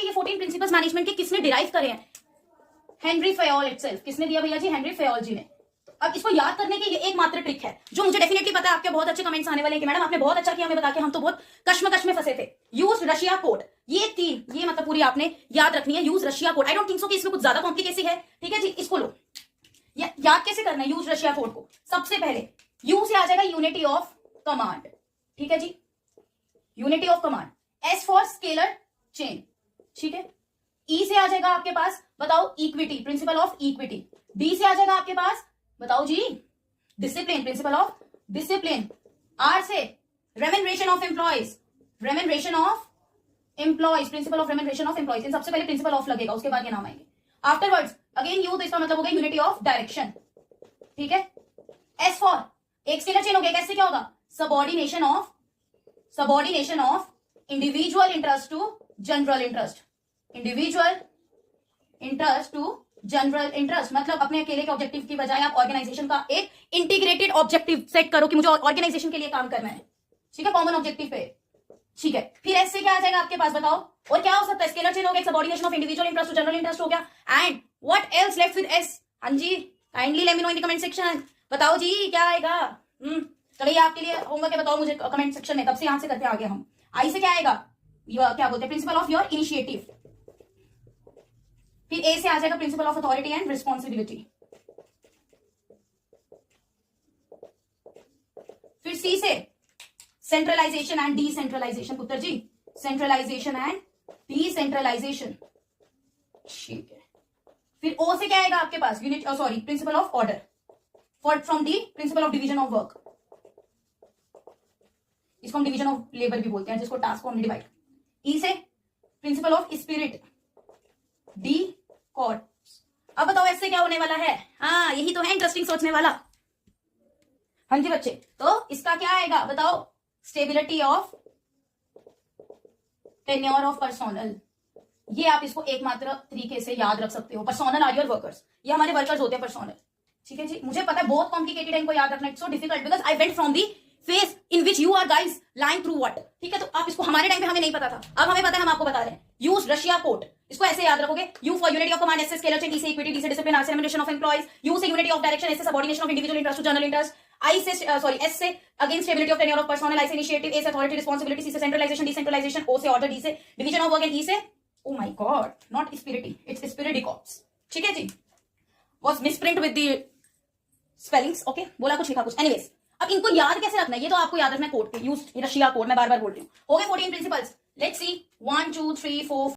कि ये 14 principles management के किसने डिराइव करे हैं? Henry Fayol itself. किसने दिया भैया जी? हेनरी फेयोल जी ने। तो अब इसको याद करने की ये एकमात्र ट्रिक है जो मुझे डेफिनेटली पता है आपके बहुत अच्छे कमेंट्स आने वाले हैं कि मैडम आपने बहुत अच्छा किया हमें बता के, हम तो बहुत कश्मकश में फंसे थे। यूज रशिया कोड, ये तीन, ये मतलब पूरी आपने याद रखनी है। Use Russia code, I don't think so कि इसमें कुछ ज्यादा कॉम्प्लिकेसी है, ठीक है जी। इसको लो, याद कैसे करना है यूज रशिया कोड को? सबसे पहले यू से आ जाएगा यूनिटी ऑफ कमांड, ठीक है जी, unity of command. S for scalar chain, ठीक है। ई से आ जाएगा आपके पास, बताओ, equity, principle of equity. D से आ जाएगा आपके पास, बताओ जी, discipline, principle of discipline. R से remuneration of employees, remuneration of employees, principle of remuneration of employees. इन सबसे पहले प्रिंसिपल ऑफ लगेगा, उसके बाद ये नाम आएंगे। आफ्टरवर्ड्स अगेन यू, तो इसका मतलब हो गया यूनिटी ऑफ डायरेक्शन, ठीक है। एस फॉर एक स्केलर चेन हो गया, कैसे क्या होगा? Subordination of individual interest to general interest, individual interest to general interest. मतलब अपने अकेले के ऑब्जेक्टिव की बजाय आप ऑर्गेनाइजेशन का एक इंटीग्रेटेड ऑब्जेक्टिव सेट करो कि मुझे ऑर्गेनाइजेशन के लिए काम करना है, ठीक है, कॉमन ऑब्जेक्टिव पे, ठीक है। फिर ऐसे क्या आ जाएगा आपके पास, बताओ, और क्या हो सकता है? स्केलर चेन हो गया, subordination of individual interest to general interest हो गया, and what else left with S? हाँ जी, kindly let me know in the comment section. बताओ जी क्या आएगा? चलिए आपके लिए होमवर्क है, बताओ मुझे कमेंट सेक्शन में, तब से यहां से करते आगे हम। आई से क्या आएगा? क्या बोलते हैं? Principle of your initiative. फिर ए से आ जाएगा principle of authority and responsibility. फिर सी से सेंट्रलाइजेशन एंड डिसेंट्रलाइजेशन, पुत्र जी, सेंट्रलाइजेशन एंड डिसेंट्रलाइजेशन, ठीक है। फिर ओ से क्या आएगा आपके पास? Unit, sorry, principle of order, for from the principle of division of work. इसको हम डिवीजन ऑफ लेबर भी बोलते हैं, जिसको टास्क को हमने डिवाइड। ई से principle of spirit, D cord. अब बताओ इससे क्या होने वाला है? हाँ, यही तो है इंटरेस्टिंग सोचने वाला। हाँ जी बच्चे, तो इसका क्या आएगा बताओ? Stability of tenure of personnel. ये आप इसको एकमात्र तरीके से याद रख सकते हो। पर्सोनल आर योर वर्कर्स, ये हमारे वर्कर्स होते हैं पर्सोनल, ठीक है जी। मुझे पता है बहुत कॉम्प्लिकेटेड है इनको याद रखना, it's so difficult because I went from the phase in which you are guys line through what, ठीक है। तो आप इसको, हमारे टाइम पे हमें नहीं पता था, अब हमें पता है, हम आपको बता रहे हैं। यूज रशिया कोड, इसको ऐसे याद रखोगे। U for unity of command, S से स्केलर चेन, डी से इक्विटी, डी से डिसिप्लिन, आर से रेम्यूनरेशन ऑफ एम्प्लॉयज, यू से यूनिटी ऑफ डायरेक्शन, एस से subordination of individual interest to general interest, I से सॉरी एस से again stability of tenure of personnel, I से initiative, ए से authority responsibility, सी से centralisation decentralisation, O से order, D से division of work and E से, oh my god, not spirity, it's esprit de corps, ठीक है जी। Was misprint with the spellings, okay, बोला कुछ लिखा कुछ, एनीवेज। अब इनको याद कैसे रखना है? ये तो आपको याद रखना है कोड के, यूज रशिया कोड, मैं बार बार बोल रही हूँ। हो गए 14 प्रिंसिपल्स, लेट्स सी 1 2 3 4